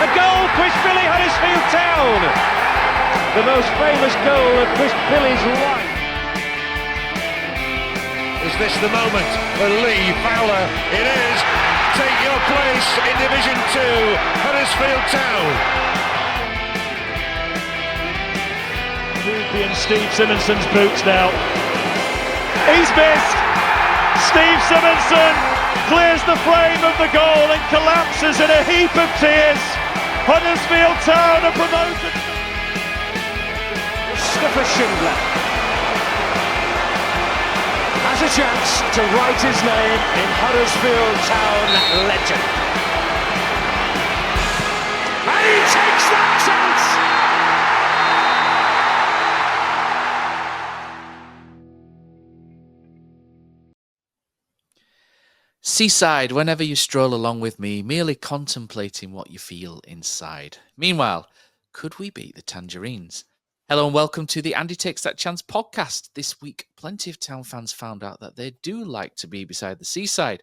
A goal, Chris Billy, Huddersfield Town. The most famous goal of Chris Billy's life. Is this the moment for Lee Fowler? It is. Take your place in Division 2, Huddersfield Town. Ruby and Steve Simonson's boots now. He's missed. Steve Simonson clears the frame of the goal and collapses in a heap of tears. Huddersfield Town are promoted. Mustafa Schindler has a chance to write his name in Huddersfield Town legend. And he takes that chance! Seaside, whenever you stroll along with me, merely contemplating what you feel inside. Meanwhile, could we beat the Tangerines? Hello and welcome to the Andy Takes That Chance podcast. This week, plenty of Town fans found out that they do like to be beside the seaside,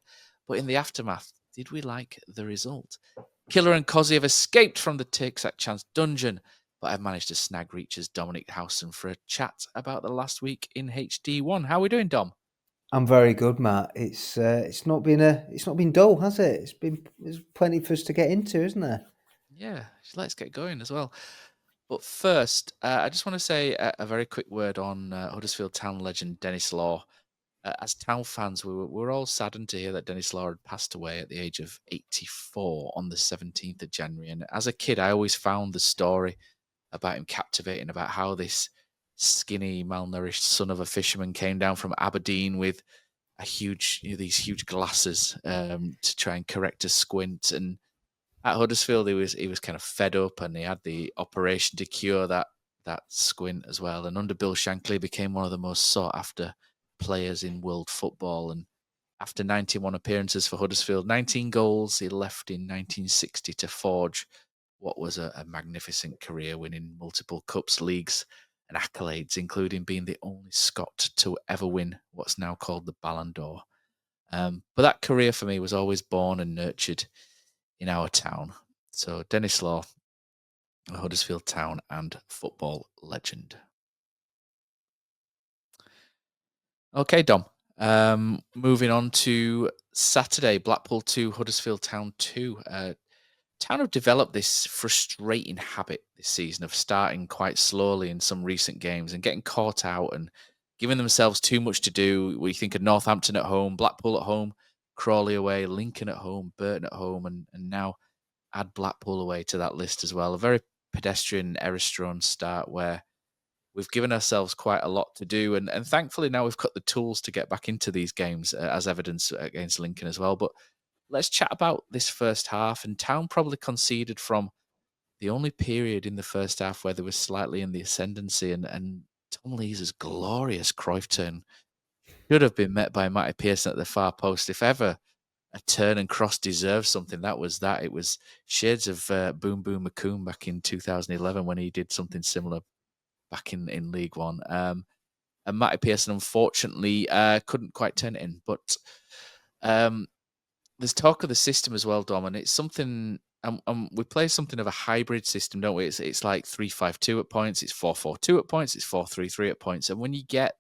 but in the aftermath, did we like the result? Killer and Cozzy have escaped from the Takes That Chance dungeon, but I've managed to snag Reach's Dominic Howson for a chat about the last week in HD1. How are we doing, Dom? I'm very good, Matt. It's not been dull, has it? There's plenty for us to get into, isn't there? Yeah, let's get going as well. But first, I just want to say a very quick word on Huddersfield Town legend Dennis Law. As Town fans, we were all saddened to hear that Dennis Law had passed away at the age of 84 on the 17th of January. And as a kid, I always found the story about him captivating, about how this skinny, malnourished son of a fisherman came down from Aberdeen with these huge glasses to try and correct a squint. And at Huddersfield, he was kind of fed up, and he had the operation to cure that squint as well. And under Bill Shankly, became one of the most sought after players in world football. And after 91 appearances for Huddersfield, 19 goals, he left in 1960 to forge what was a magnificent career, winning multiple cups, leagues, and accolades, including being the only Scot to ever win what's now called the Ballon d'Or. But that career for me was always born and nurtured in our town. So Dennis Law, a Huddersfield Town and football legend. Okay, Dom. Moving on to Saturday, Blackpool 2, Huddersfield Town 2. Town have developed this frustrating habit this season of starting quite slowly in some recent games and getting caught out and giving themselves too much to do. We think of Northampton at home, Blackpool at home, Crawley away, Lincoln at home, Burton at home, and now add Blackpool away to that list as well. A very pedestrian, error-strewn start where we've given ourselves quite a lot to do, and thankfully now we've got the tools to get back into these games, as evidence against Lincoln as well. But let's chat about this first half, and Town probably conceded from the only period in the first half where they were slightly in the ascendancy, and Tom Lees' glorious Cruyff turn should have been met by Matty Pearson at the far post. If ever a turn and cross deserves something, that was that. It was shades of Boom Boom McCoon back in 2011 when he did something similar back in League One. And Matty Pearson, unfortunately, couldn't quite turn it in. But there's talk of the system as well, Dom, and it's something... we play something of a hybrid system, don't we? It's like 3-5-2 at points, it's 4-4-2 at points, it's 4-3-3 at points. And when you get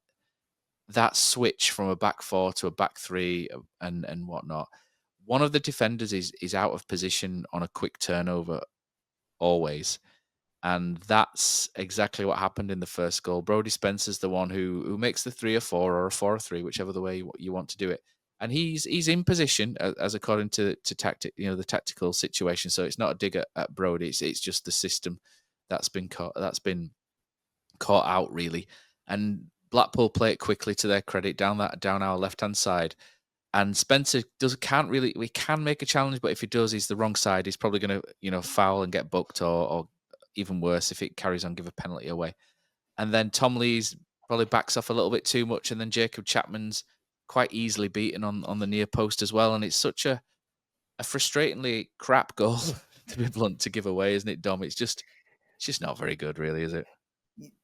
that switch from a back four to a back three and whatnot, one of the defenders is out of position on a quick turnover always. And that's exactly what happened in the first goal. Brodie Spencer's the one who makes the 3 or 4 or a 4 or 3, whichever the way you want to do it. And he's in position as according to tactic, the tactical situation. So it's not a dig at Brodie. It's just the system that's been caught out really. And Blackpool play it quickly to their credit down our left hand side. And Spencer we can make a challenge, but if he does, he's the wrong side. He's probably going to foul and get booked, or even worse if it carries on, give a penalty away. And then Tom Lees probably backs off a little bit too much, and then Jacob Chapman's quite easily beaten on the near post as well. And it's such a frustratingly crap goal, to be blunt, to give away, isn't it, Dom? It's just not very good, really, is it?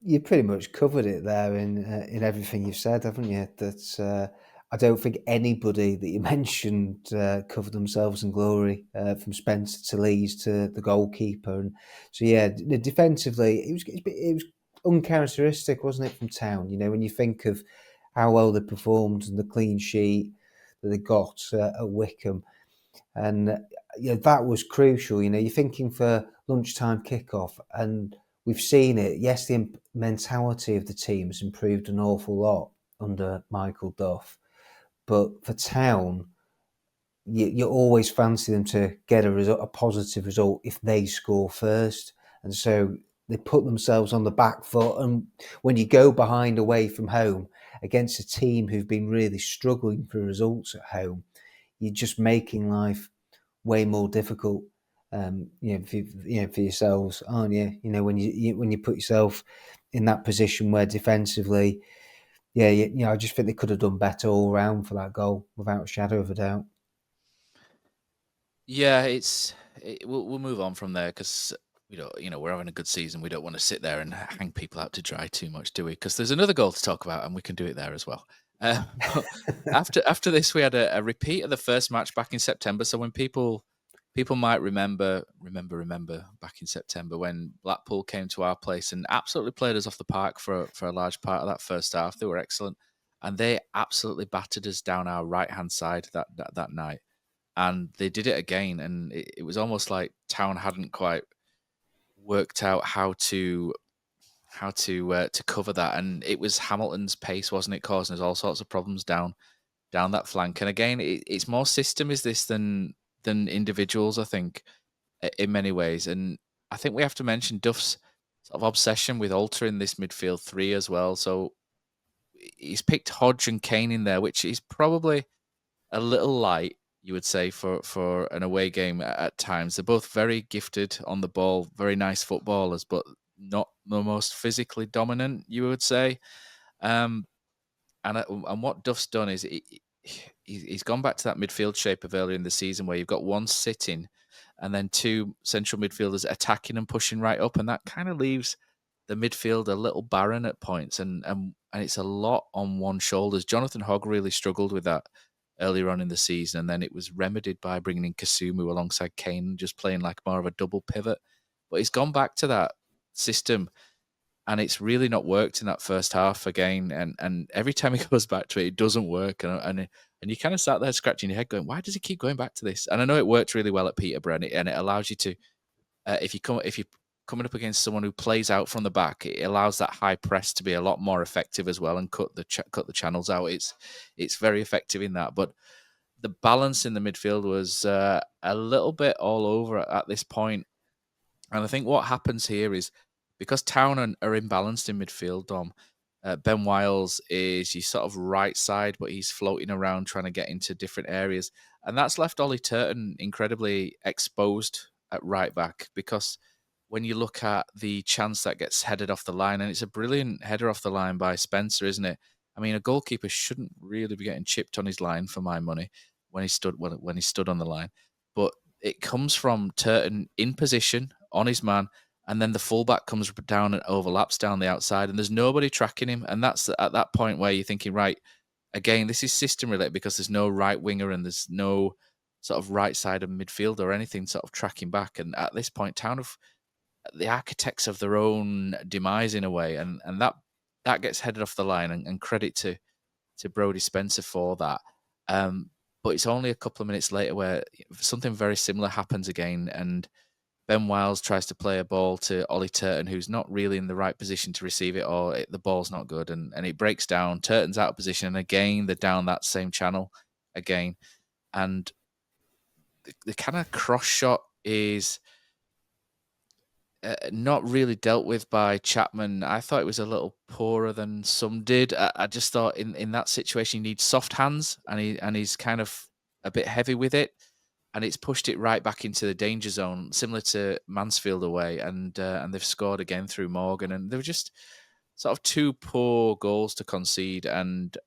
You pretty much covered it there in everything you've said, haven't you? That I don't think anybody that you mentioned covered themselves in glory, from Spencer to Lees to the goalkeeper. And so, yeah, defensively, it was uncharacteristic, wasn't it, from Town? You know, when you think of how well they performed and the clean sheet that they got at Wickham, and that was crucial. You know, you're thinking for lunchtime kickoff, and we've seen it. Yes, the mentality of the team has improved an awful lot under Michael Duff, but for Town, you always fancy them to get a positive result if they score first, and so they put themselves on the back foot. And when you go behind away from home against a team who've been really struggling for results at home, you're just making life way more difficult, for yourselves, aren't you? You know, when you put yourself in that position where defensively, I just think they could have done better all round for that goal, without a shadow of a doubt. Yeah, we'll move on from there because we're having a good season. We don't want to sit there and hang people out to dry too much, do we? Because there's another goal to talk about, and we can do it there as well. But after this, we had a repeat of the first match back in September. So when people might remember back in September when Blackpool came to our place and absolutely played us off the park for a large part of that first half. They were excellent, and they absolutely battered us down our right hand side that night. And they did it again, and it was almost like Town hadn't quite worked out how to cover that. And it was Hamilton's pace, wasn't it, causing us all sorts of problems down that flank. And again, it's more system is this than individuals, I think, in many ways. And I think we have to mention Duff's sort of obsession with altering this midfield three as well. So he's picked Hodge and Kane in there, which is probably a little light, you would say, for an away game at times. They're both very gifted on the ball, very nice footballers, but not the most physically dominant, you would say. And what Duff's done is he's gone back to that midfield shape of earlier in the season where you've got one sitting and then two central midfielders attacking and pushing right up, and that kind of leaves the midfield a little barren at points, and it's a lot on one shoulders. Jonathan Hogg really struggled with that earlier on in the season, and then it was remedied by bringing in Kasumu alongside Kane, just playing like more of a double pivot. But he's gone back to that system, and it's really not worked in that first half again. And every time he goes back to it, it doesn't work. And you kind of sat there scratching your head, going, "Why does he keep going back to this?" And I know it worked really well at Peterborough, and it allows you to, if you're coming up against someone who plays out from the back, it allows that high press to be a lot more effective as well and cut the channels out. It's very effective in that, but the balance in the midfield was a little bit all over at this point. And I think what happens here is because Town are imbalanced in midfield, Dom, Ben Wiles is your sort of right side, but he's floating around trying to get into different areas. And that's left Ollie Turton incredibly exposed at right back, because when you look at the chance that gets headed off the line, and it's a brilliant header off the line by Spencer, isn't it? I mean, a goalkeeper shouldn't really be getting chipped on his line for my money when he stood on the line. But it comes from Turton in position on his man, and then the fullback comes down and overlaps down the outside, and there's nobody tracking him. And that's at that point where you're thinking, right, again, this is system related because there's no right winger and there's no sort of right side of midfield or anything sort of tracking back. And at this point, Town have the architects of their own demise in a way, and that gets headed off the line, and credit to Brodie Spencer for that. But it's only a couple of minutes later where something very similar happens again, and Ben Wiles tries to play a ball to Ollie Turton, who's not really in the right position to receive it, or the ball's not good, and it breaks down. Turton's out of position, and again, they're down that same channel again. And the kind of cross shot is not really dealt with by Chapman. I thought it was a little poorer than some did. I just thought in that situation, you need soft hands, and he's kind of a bit heavy with it. And it's pushed it right back into the danger zone, similar to Mansfield away, and they've scored again through Morgan. And they were just sort of two poor goals to concede, and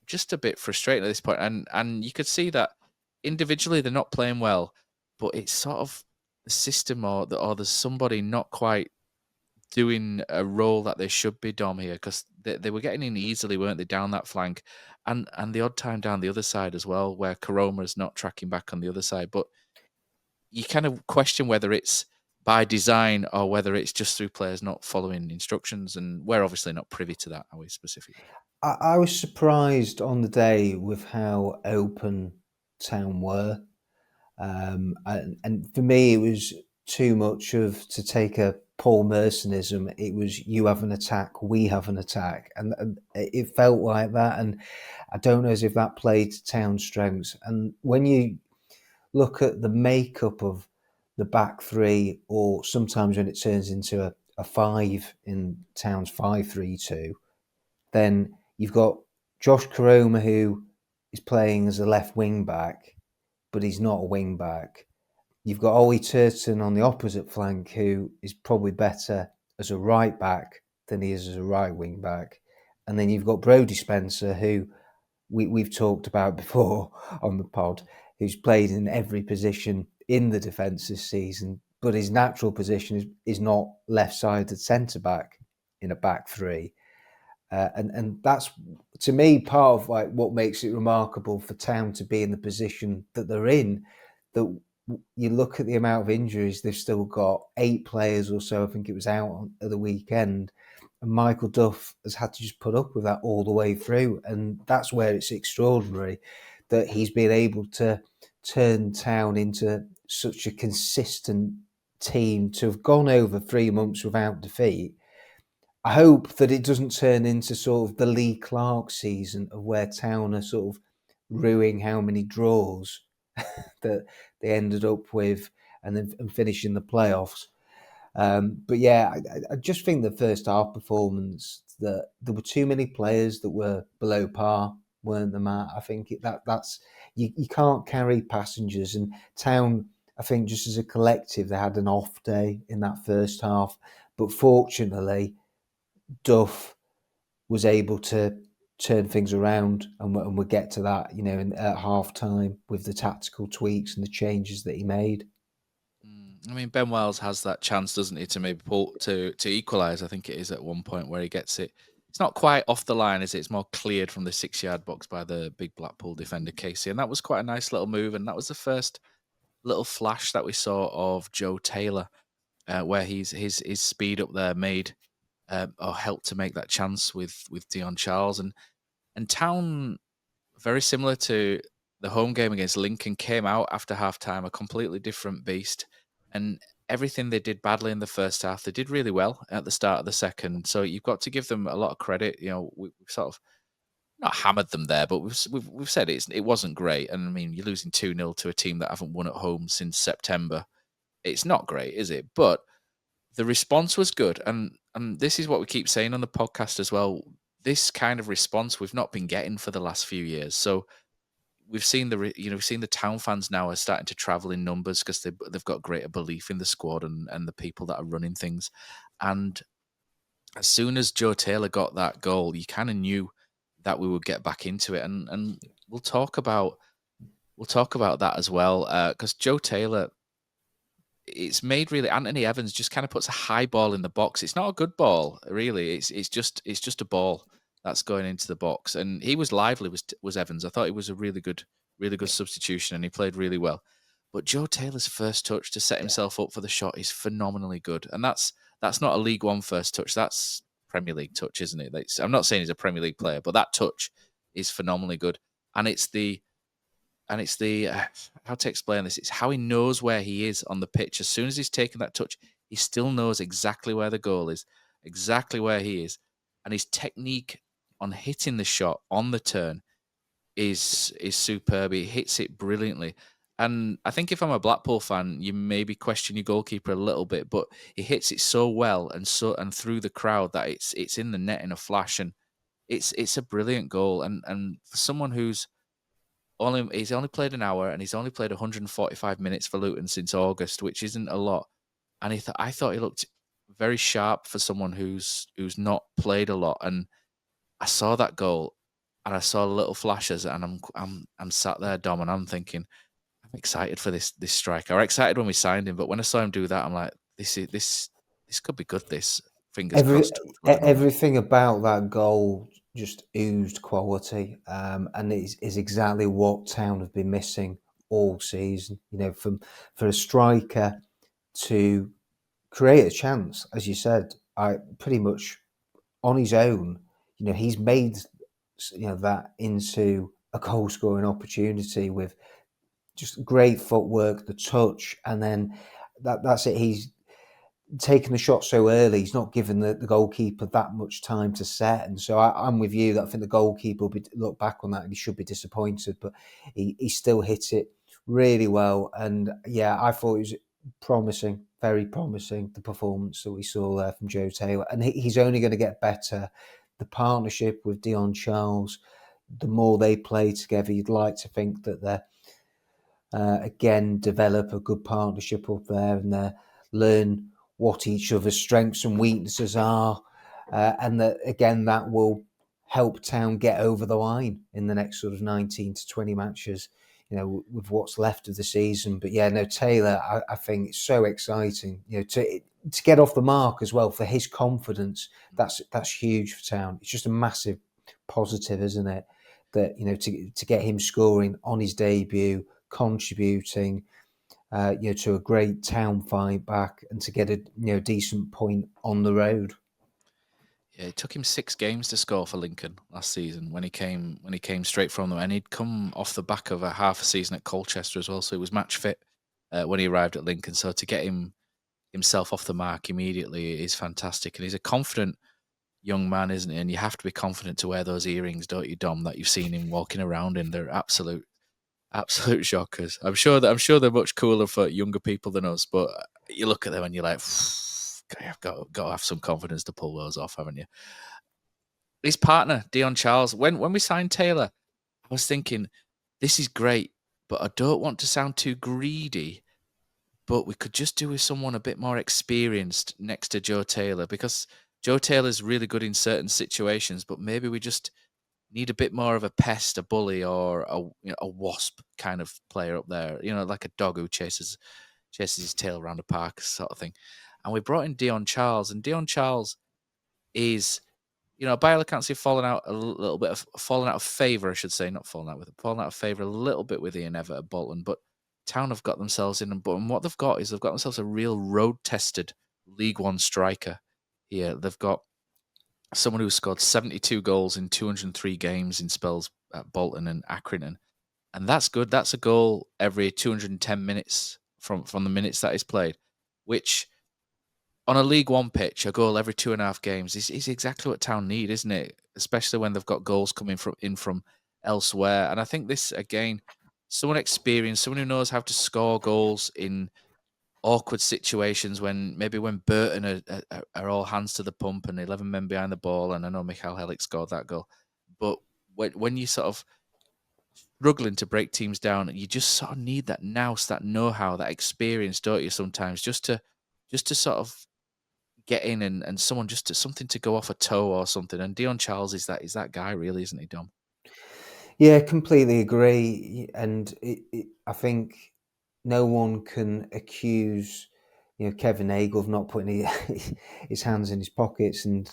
just a bit frustrating at this point. And you could see that individually they're not playing well, but it's sort of the system or there's somebody not quite doing a role that they should be, Dom, here, because they were getting in easily, weren't they, down that flank, and the odd time down the other side as well, where Karoma is not tracking back on the other side. But you kind of question whether it's by design or whether it's just through players not following instructions, and we're obviously not privy to that, are we, specifically? I was surprised on the day with how open Town were. And for me, it was too much of to take a Paul Mersonism. It was you have an attack, we have an attack, and it felt like that. And I don't know as if that played to Town's strengths. And when you look at the makeup of the back three, or sometimes when it turns into a five in Town's 5-3-2, then you've got Josh Karoma, who is playing as a left wing back, but he's not a wing back. You've got Ollie Turton on the opposite flank, who is probably better as a right back than he is as a right wing back. And then you've got Brodie Spencer, who we've talked about before on the pod, who's played in every position in the defence this season, but his natural position is not left-sided centre-back in a back three. And that's, to me, part of like what makes it remarkable for Town to be in the position that they're in. That you look at the amount of injuries, they've still got 8 players or so, I think it was, out at the weekend. And Michael Duff has had to just put up with that all the way through. And that's where it's extraordinary that he's been able to turn Town into such a consistent team, to have gone over 3 months without defeat. I hope that it doesn't turn into sort of the Lee Clark season of where Town are sort of ruining how many draws that they ended up with and finishing the playoffs. But yeah, I just think the first half performance, that there were too many players that were below par, weren't there, Matt? I think that's you can't carry passengers. And Town, I think, just as a collective, they had an off day in that first half. But fortunately, Duff was able to turn things around, and we'll get to that, at half time with the tactical tweaks and the changes that he made. I mean, Ben Wells has that chance, doesn't he, to maybe pull to equalise. I think it is at one point where he gets it. It's not quite off the line, is it? It's more cleared from the 6-yard box by the big Blackpool defender Casey, and that was quite a nice little move. And that was the first little flash that we saw of Joe Taylor, where his speed up there made or helped to make that chance with Dion Charles. And Town, very similar to the home game against Lincoln, came out after half time a completely different beast. And everything they did badly in the first half, they did really well at the start of the second. So you've got to give them a lot of credit. We've sort of not hammered them there, but we've said it wasn't great. And I mean, you're losing 2-0 to a team that haven't won at home since September. It's not great, is it? But the response was good. And this is what we keep saying on the podcast as well. This kind of response we've not been getting for the last few years. So we've seen we've seen the Town fans now are starting to travel in numbers because they've got greater belief in the squad and the people that are running things. And as soon as Joe Taylor got that goal, you kind of knew that we would get back into it. And we'll talk about that as well, because Joe Taylor, it's made really, Anthony Evans just kind of puts a high ball in the box. It's not a good ball, really. It's just a ball that's going into the box. And he was lively, was Evans. I thought he was a really good substitution, and he played really well. But Joe Taylor's first touch to set himself up for the shot is phenomenally good. And that's not a League One first touch. That's Premier League touch, isn't it? I'm not saying he's a Premier League player, but that touch is phenomenally good. And it's the how to explain this? It's how he knows where he is on the pitch. As soon as he's taken that touch, he still knows exactly where the goal is, exactly where he is. And his technique on hitting the shot on the turn is superb. He hits it brilliantly. And I think if I'm a Blackpool fan, you maybe question your goalkeeper a little bit, but he hits it so well and through the crowd that it's in the net in a flash. And it's a brilliant goal. And for someone he's only played an hour, and he's only played 145 minutes for Luton since August, which isn't a lot. And I thought he looked very sharp for someone who's not played a lot. And I saw that goal, and I saw little flashes, and I'm sat there, Dom, and I'm thinking, I'm excited for this striker. I was excited when we signed him, but when I saw him do that, I'm like, this could be good. This, Fingers crossed. Everything about that goal just oozed quality, and is exactly what Town have been missing all season. For a striker to create a chance, as you said, I pretty much on his own. He's made that into a goal scoring opportunity with just great footwork, the touch, and then that's it. He's taking the shot so early. He's not given the goalkeeper that much time to set, and so I'm with you. That I think the goalkeeper will look back on that and he should be disappointed, but he still hit it really well. And yeah, I thought it was promising, very promising, the performance that we saw there from Joe Taylor, and he's only going to get better. The partnership with Dion Charles, the more they play together, you'd like to think that they're again develop a good partnership up there and learn what each other's strengths and weaknesses are, and that will help Town get over the line in the next sort of 19 to 20 matches, with what's left of the season. But yeah, no, Taylor, I think it's so exciting, to get off the mark as well for his confidence. That's huge for Town. It's just a massive positive, isn't it? That to get him scoring on his debut, contributing, to a great Town fight back, and to get a decent point on the road. Yeah, it took him 6 games to score for Lincoln last season when he came straight from them, and he'd come off the back of a half a season at Colchester as well, so he was match fit when he arrived at Lincoln. So to get himself off the mark immediately is fantastic, and he's a confident young man, isn't he? And you have to be confident to wear those earrings, don't you, Dom? That you've seen him walking around in. They're absolute shockers. I'm sure they're much cooler for younger people than us, but you look at them and you're like, you've got to have some confidence to pull those off, haven't you? His partner, Dion Charles, when we signed Taylor, I was thinking, this is great, but I don't want to sound too greedy, but we could just do with someone a bit more experienced next to Joe Taylor, because Joe Taylor's really good in certain situations, but maybe we just need a bit more of a pest, a bully, or a wasp kind of player up there, like a dog who chases his tail around a park sort of thing. And we brought in Dion Charles, and Dion Charles is, by all accounts, fallen out of favour, I should say, not fallen out of favour a little bit with Ian Evatt at Bolton, but Town have got themselves in, and what they've got is they've got themselves a real road-tested League One striker here. They've got someone who scored 72 goals in 203 games in spells at Bolton and Accrington. And that's good. That's a goal every 210 minutes from the minutes that is played, which on a League One pitch, a goal every 2.5 games is exactly what Town need, isn't it? Especially when they've got goals coming from elsewhere. And I think this, again, someone experienced, someone who knows how to score goals in awkward situations when Burton are all hands to the pump and 11 men behind the ball, and I know Michal Helik scored that goal, but when you sort of struggling to break teams down, you just sort of need that nous, that know-how, that experience, don't you, sometimes, just to sort of get in and someone something to go off a toe or something. And Dion Charles is that guy, really, isn't he, Dom? Yeah, completely agree. And I think no one can accuse Kevin Nagel of not putting his hands in his pockets, and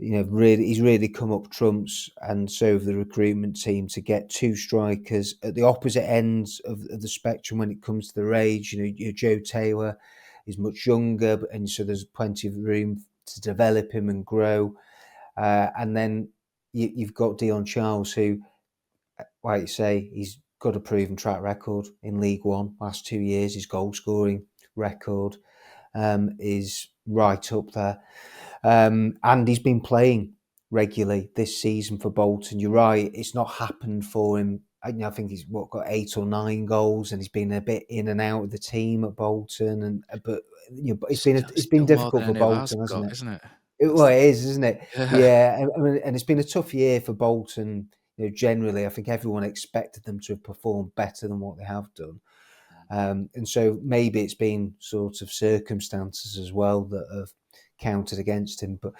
really he's really come up trumps, and so have the recruitment team, to get 2 strikers at the opposite ends of the spectrum when it comes to their age. Joe Taylor is much younger, and so there's plenty of room to develop him and grow. And then you've got Dion Charles, who, like you say, he's got a proven track record in League One. Last 2 years, his goal scoring record is right up there. And he's been playing regularly this season for Bolton. You're right, it's not happened for him. I think he's got 8 or 9 goals, and he's been a bit in and out of the team at Bolton. But it's been difficult for Bolton, hasn't it? Isn't it? It is, isn't it? Yeah. And it's been a tough year for Bolton. Generally, I think everyone expected them to have performed better than what they have done. And so maybe it's been sort of circumstances as well that have counted against him. But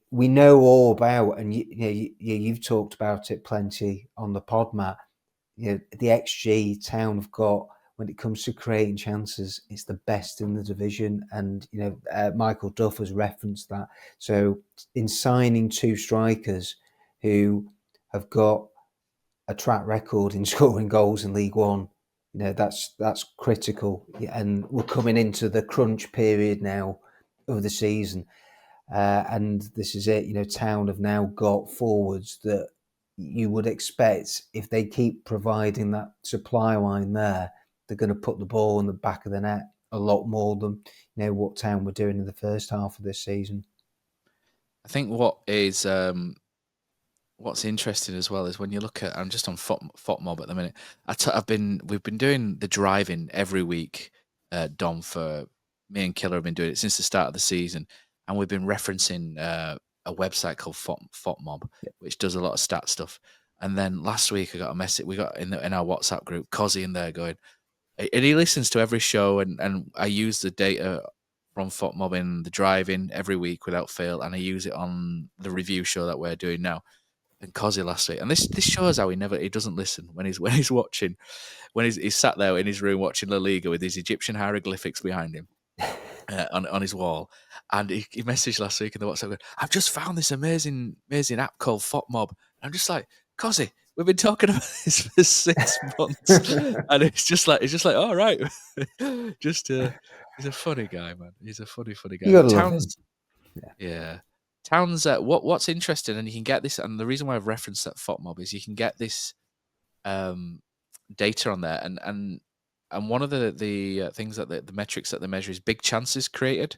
we know all about, and you've talked about it plenty on the pod, Matt, the XG Town have got when it comes to creating chances, it's the best in the division. And, Michael Duff has referenced that. So in signing 2 strikers who have got a track record in scoring goals in League One, that's critical. And we're coming into the crunch period now of the season. And this is it. Town have now got forwards that you would expect, if they keep providing that supply line there, they're going to put the ball in the back of the net a lot more than what Town were doing in the first half of this season. I think what's interesting as well is when you look at, I'm just on FOTMob at the minute. We've been doing the driving every week, Dom, for me and Killer have been doing it since the start of the season, and we've been referencing a website called FOTMob, which does a lot of stat stuff. And then last week I got a message. We got in our WhatsApp group, Cozzy in there going, and he listens to every show, and I use the data from FOTMob in the driving every week without fail, and I use it on the review show that we're doing now. And Cozzy last week, and this shows how he doesn't listen when he's watching, when he's sat there in his room watching La Liga with his Egyptian hieroglyphics behind him on his wall, and he messaged last week in the WhatsApp, I've just found this amazing app called FOTMob. And I'm just like, Cozzy, we've been talking about this for 6 months, and it's just like, all right, he's a funny guy, man. He's a funny guy. You gotta love him. Yeah. Town's what's interesting, and you can get this, and the reason why I've referenced that FOTMob is you can get this data on there, and one of the things that the metrics that they measure is big chances created,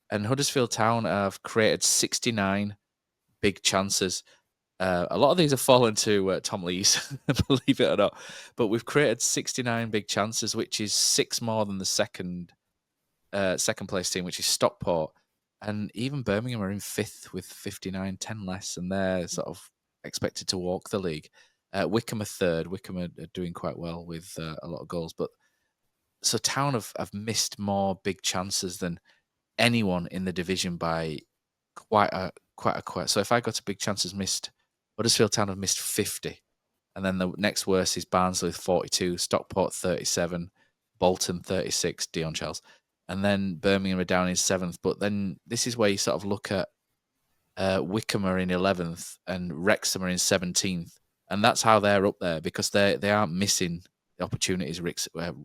and Huddersfield Town have created 69 big chances. A lot of these have fallen to Tom Lees, believe it or not, but we've created 69 big chances, which is 6 more than the second place team, which is Stockport. And even Birmingham are in 5th with 59, 10 less, and they're sort of expected to walk the league. Wickham are 3rd. Wickham are doing quite well with a lot of goals. But so Town have missed more big chances than anyone in the division by quite a. So if I go to big chances missed, Huddersfield Town have missed 50. And then the next worst is Barnsley with 42, Stockport 37, Bolton 36, Dion Charles. And then Birmingham are down in 7th. But then this is where you sort of look at Wickham are in 11th and Wrexham are in 17th. And that's how they're up there, because they aren't missing the opportunities, Wickham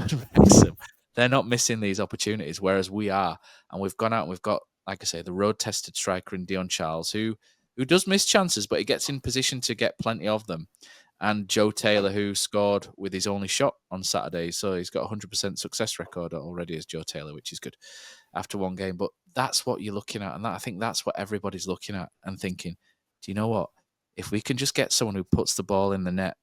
and Wrexham. They're not missing these opportunities, whereas we are. And we've gone out and we've got, like I say, the road-tested striker in Dion Charles, who does miss chances, but he gets in position to get plenty of them. And Joe Taylor, who scored with his only shot on Saturday. So he's got a 100% success record already as Joe Taylor, which is good after one game. But that's what you're looking at. And I think that's what everybody's looking at and thinking, do you know what? If we can just get someone who puts the ball in the net,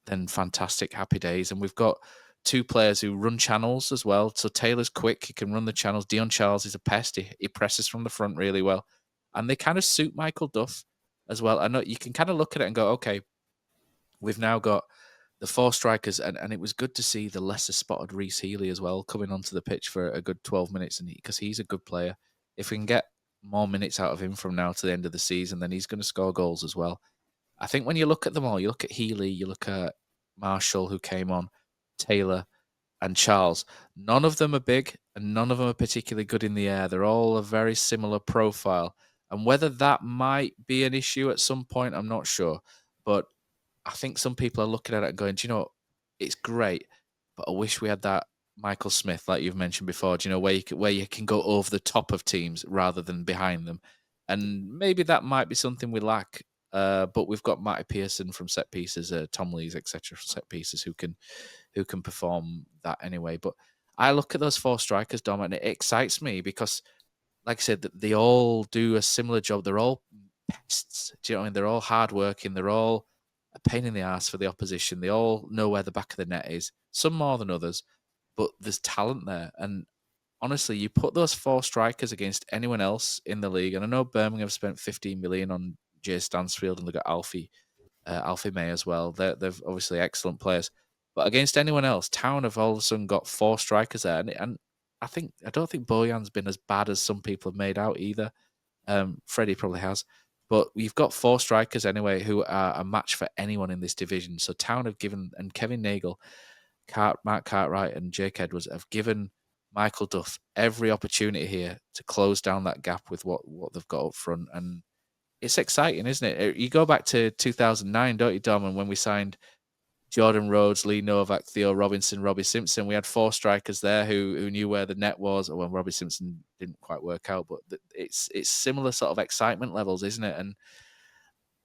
then fantastic, happy days. And we've got 2 players who run channels as well. So Taylor's quick. He can run the channels. Dion Charles is a pest. He presses from the front really well. And they kind of suit Michael Duff as well. I know you can kind of look at it and go, okay, we've now got the 4 strikers, and it was good to see the lesser spotted Reece Healy as well coming onto the pitch for a good 12 minutes, and because he's a good player. If we can get more minutes out of him from now to the end of the season, then he's going to score goals as well. I think when you look at them all, you look at Healy, you look at Marshall, who came on, Taylor, and Charles. None of them are big, and none of them are particularly good in the air. They're all a very similar profile, and whether that might be an issue at some point, I'm not sure. But I think some people are looking at it and going, do you know, it's great, but I wish we had that Michael Smith, like you've mentioned before, do you know, where you can go over the top of teams rather than behind them. And maybe that might be something we lack. But we've got Matty Pearson from set pieces, Tom Lees, etc., from set pieces who can perform that anyway. But I look at those 4 strikers, Dom, and it excites me because, like I said, they all do a similar job. They're all pests. Do you know what I mean? They're all hardworking. They're all a pain in the ass for the opposition. They all know where the back of the net is, some more than others, but there's talent there. And honestly, you put those 4 strikers against anyone else in the league, and I know Birmingham have spent 15 million on Jay Stansfield, and they've got Alfie May as well. They're obviously excellent players, but against anyone else, Town have all of a sudden got 4 strikers there, and I don't think Bojan's been as bad as some people have made out either. Freddie probably has. But we've got 4 strikers anyway who are a match for anyone in this division. So Town have given, and Kevin Nagel, Mark Cartwright and Jake Edwards have given Michael Duff every opportunity here to close down that gap with what they've got up front. And it's exciting, isn't it? You go back to 2009, don't you, Dom? And when we signed Jordan Rhodes, Lee Novak, Theo Robinson, Robbie Simpson, we had 4 strikers there who knew where the net was. Well, Robbie Simpson didn't quite work out, but it's similar sort of excitement levels, isn't it? And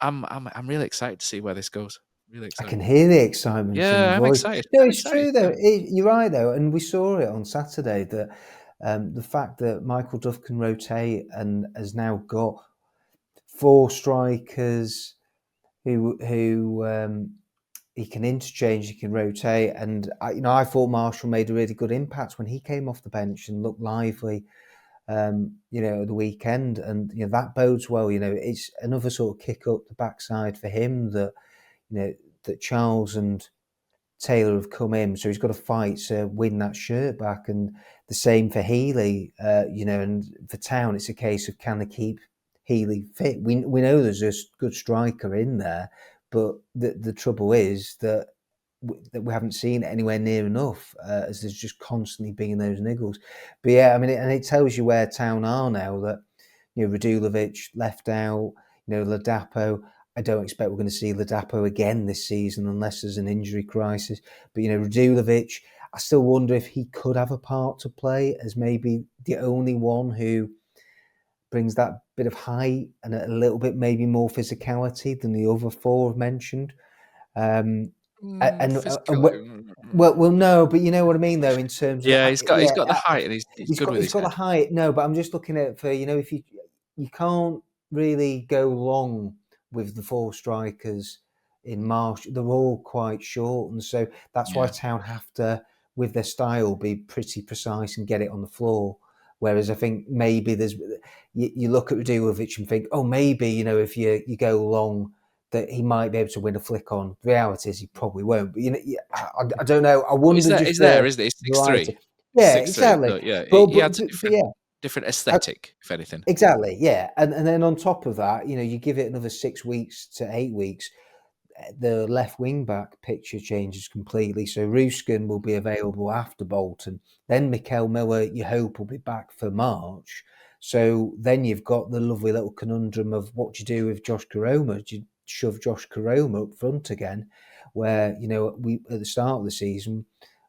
I'm really excited to see where this goes. Really I excited. can hear the excitement in Yeah, your I'm voice. excited. No, I'm it's excited, true though. yeah. You're right though, and we saw it on Saturday that the fact that Michael Duff can rotate and has now got 4 strikers who he can interchange, he can rotate, and I thought Marshall made a really good impact when he came off the bench and looked lively. The weekend, and that bodes well. It's another sort of kick up the backside for him that that Charles and Taylor have come in, so he's got to fight to win that shirt back, and the same for Healy. And for Town, it's a case of can they keep Healy fit? We know there's a good striker in there, but the trouble is that we haven't seen it anywhere near enough, as there's just constantly being those niggles. But yeah, I mean, and it tells you where Town are now. That Radulovic left out. Ladapo. I don't expect we're going to see Ladapo again this season unless there's an injury crisis. But Radulovic, I still wonder if he could have a part to play as maybe the only one who brings that bit of height and a little bit maybe more physicality than the other 4 I've mentioned. Well, no, but you know what I mean, though, in terms of he's got the height and he's good with his head. The height. No, but I'm just looking at for if you can't really go long with the 4 strikers in March. They're all quite short, and so that's why Town have to, with their style, be pretty precise and get it on the floor. Whereas I think maybe there's you look at Radulovic and think, oh, maybe if you go long, that he might be able to win a flick on. The reality is he probably won't. But I don't know. I wonder. Isn't it? 6'3". Yeah, 6'3". exactly. So, yeah, but, he adds a different aesthetic, if anything. Exactly. Yeah, and then on top of that, you give it another 6 weeks to 8 weeks, the left wing back picture changes completely. So Ruskin will be available after Bolton. Then Mikel Miller, you hope, will be back for March. So then you've got the lovely little conundrum of what do you do with Josh Koroma? Do you shove Josh Koroma up front again? Where, we at the start of the season,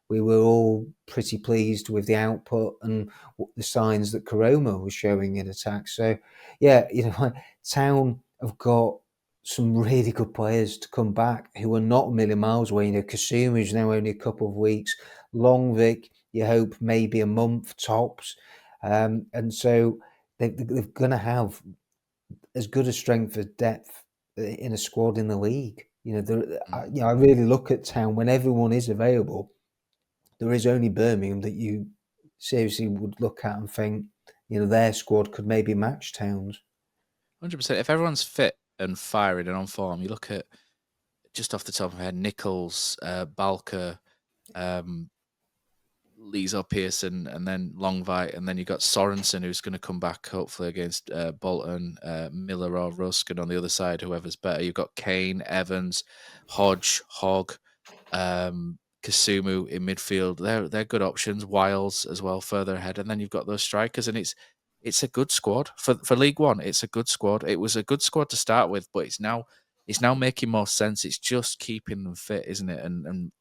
we were all pretty pleased with the output and the signs that Koroma was showing in attack. So, yeah, Town have got some really good players to come back who are not a million miles away. Kasuma is now only a couple of weeks. Longvik, you hope maybe a month tops. And so they're going to have as good a strength as depth in a squad in the league. I really look at Town when everyone is available. There is only Birmingham that you seriously would look at and think, their squad could maybe match Town's. 100%. If everyone's fit and firing and on form, you look at, just off the top of my head, Nichols, Balker, Liesel Pearson, and then Longvite, and then you got Sorensen, who's going to come back hopefully against Bolton, Miller or Ruskin on the other side, whoever's better. You've got Kane, Evans, Hodge, Hogg, Kasumu in midfield. They're good options. Wiles as well further ahead, and then you've got those strikers, and it's a good squad for League One. It's a good squad. It was a good squad to start with, but it's now making more sense. It's just keeping them fit, isn't it? And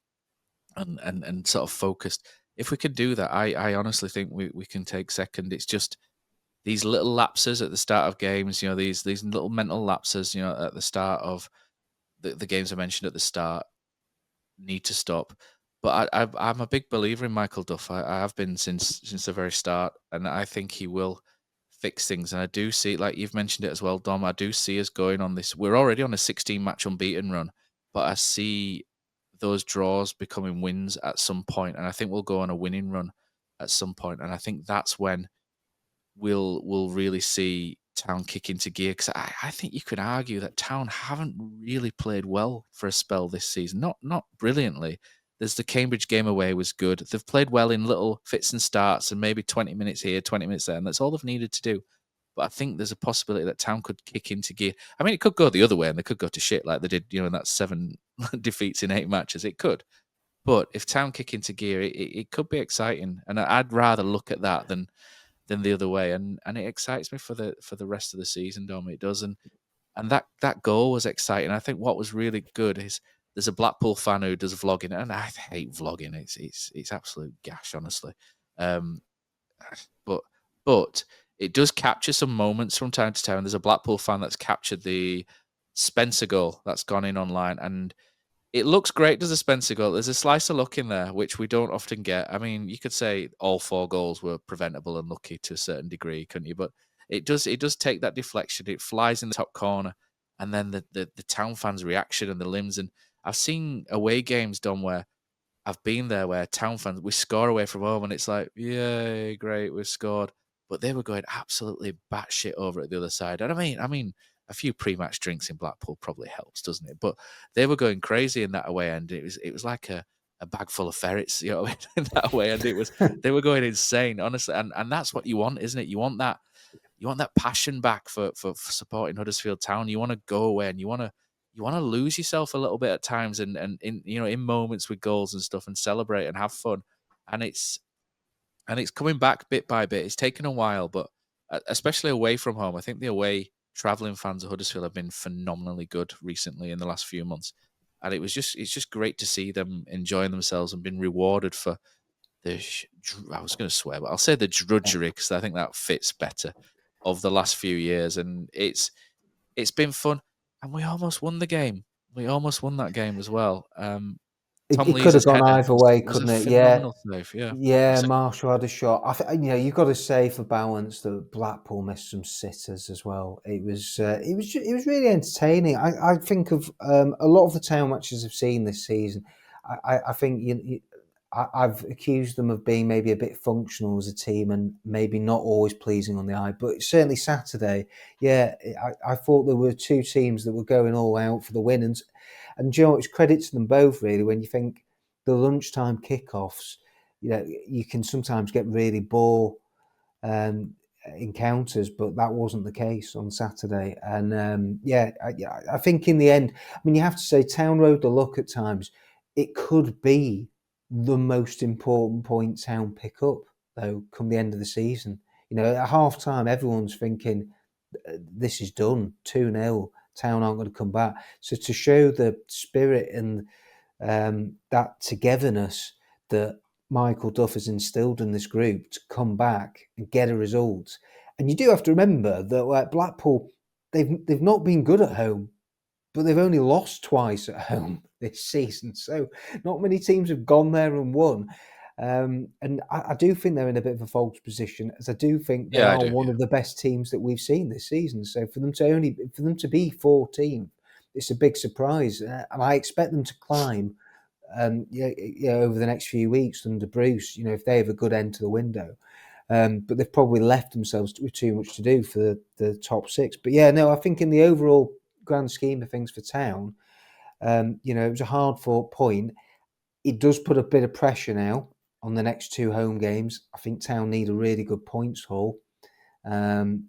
sort of focused. If we can do that, I honestly think we can take second. It's just these little lapses at the start of games, these little mental lapses, at the start of the games I mentioned at the start, need to stop. But I'm a big believer in Michael Duff. I have been since the very start, and I think he will fix things. And I do see, like you've mentioned it as well, Dom, I do see us going on this. We're already on a 16-match unbeaten run, but I see those draws becoming wins at some point, and I think we'll go on a winning run at some point. And I think that's when we'll really see Town kick into gear, because I think you could argue that Town haven't really played well for a spell this season. Not brilliantly. There's the Cambridge game away was good. They've played well in little fits and starts and maybe 20 minutes here, 20 minutes there, and that's all they've needed to do. But I think there's a possibility that Town could kick into gear. I mean, it could go the other way and they could go to shit like they did, in that 7 defeats in 8 matches. It could. But if Town kick into gear, it could be exciting, and I'd rather look at that than the other way, and it excites me for the rest of the season, Dom. It does, and that goal was exciting. I think what was really good is there's a Blackpool fan who does vlogging, and I hate vlogging. It's absolute gash, honestly. Um, but it does capture some moments from time to time. There's a Blackpool fan that's captured the Spencer goal that's gone in online, and it looks great, does a Spencer goal. There's a slice of luck in there, which we don't often get. I mean, you could say all 4 goals were preventable and lucky to a certain degree, couldn't you? But it does take that deflection. It flies in the top corner, and then the Town fans' reaction and the limbs. And I've seen away games done where I've been there where Town fans, we score away from home and it's like, yay, great, we've scored. But they were going absolutely batshit over at the other side. And I mean, a few pre-match drinks in Blackpool probably helps, doesn't it? But they were going crazy in that away end. It was like a bag full of ferrets, you know, in that away end. They were going insane, honestly. And that's what you want, isn't it? You want that passion back for supporting Huddersfield Town. You want to go away and you want to lose yourself a little bit at times and in in moments with goals and stuff and celebrate and have fun. And it's coming back bit by bit. It's taken a while, but especially away from home, I think the away travelling fans of Huddersfield have been phenomenally good recently in the last few months. And it's just great to see them enjoying themselves and being rewarded for I was going to swear, but I'll say the drudgery because I think that fits better of the last few years. And it's been fun. And we almost won the game. We almost won that game as well. Tom It could have Lees' gone header either way, was couldn't a it? Yeah. phenomenal save. Yeah. Yeah, Marshall had a shot. You've got to say for balance that Blackpool missed some sitters as well. It was really entertaining. I think of a lot of the Town matches I've seen this season. I think I've accused them of being maybe a bit functional as a team and maybe not always pleasing on the eye. But certainly Saturday, yeah, I thought there were 2 teams that were going all out for the win. And you know, it's credit to them both, really, when you think the lunchtime kickoffs, you know, you can sometimes get really bore encounters, but that wasn't the case on Saturday. And I think in the end, I mean, you have to say Town rode the luck at times. It could be the most important point Town pick up, though, come the end of the season. You know, at half time, everyone's thinking, this is done, 2-0, Town aren't going to come back. So to show the spirit and that togetherness that Michael Duff has instilled in this group to come back and get a result. And you do have to remember that, like Blackpool, they've not been good at home, but they've only lost twice at home this season. So not many teams have gone there and won. And I do think they're in a bit of a false position, as I do think they are one of the best teams that we've seen this season. So for them to be 14th, it's a big surprise, and I expect them to climb. Over the next few weeks under Bruce, you know, if they have a good end to the window. But they've probably left themselves with too much to do for the top 6. But yeah, no, I think in the overall grand scheme of things for Town, it was a hard-fought point. It does put a bit of pressure now on the next 2 home games. I think Town need a really good points haul,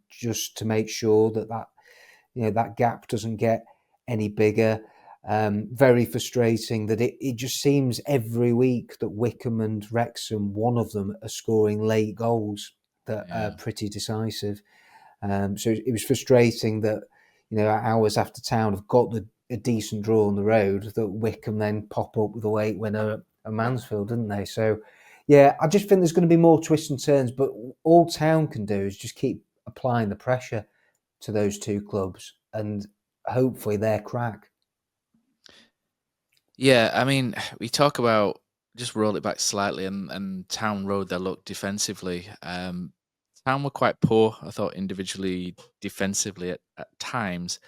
just to make sure that gap doesn't get any bigger. Very frustrating that it just seems every week that Wickham and Wrexham, one of them, are scoring late goals that are pretty decisive. So it was frustrating that, hours after Town have got a decent draw on the road, that Wickham then pop up with a late winner at Mansfield, didn't they? So, yeah, I just think there's going to be more twists and turns, but all Town can do is just keep applying the pressure to those 2 clubs and hopefully they're crack. Yeah, I mean, we talk about, just roll it back slightly, and Town rode their luck defensively. Town were quite poor, I thought, individually, defensively at times.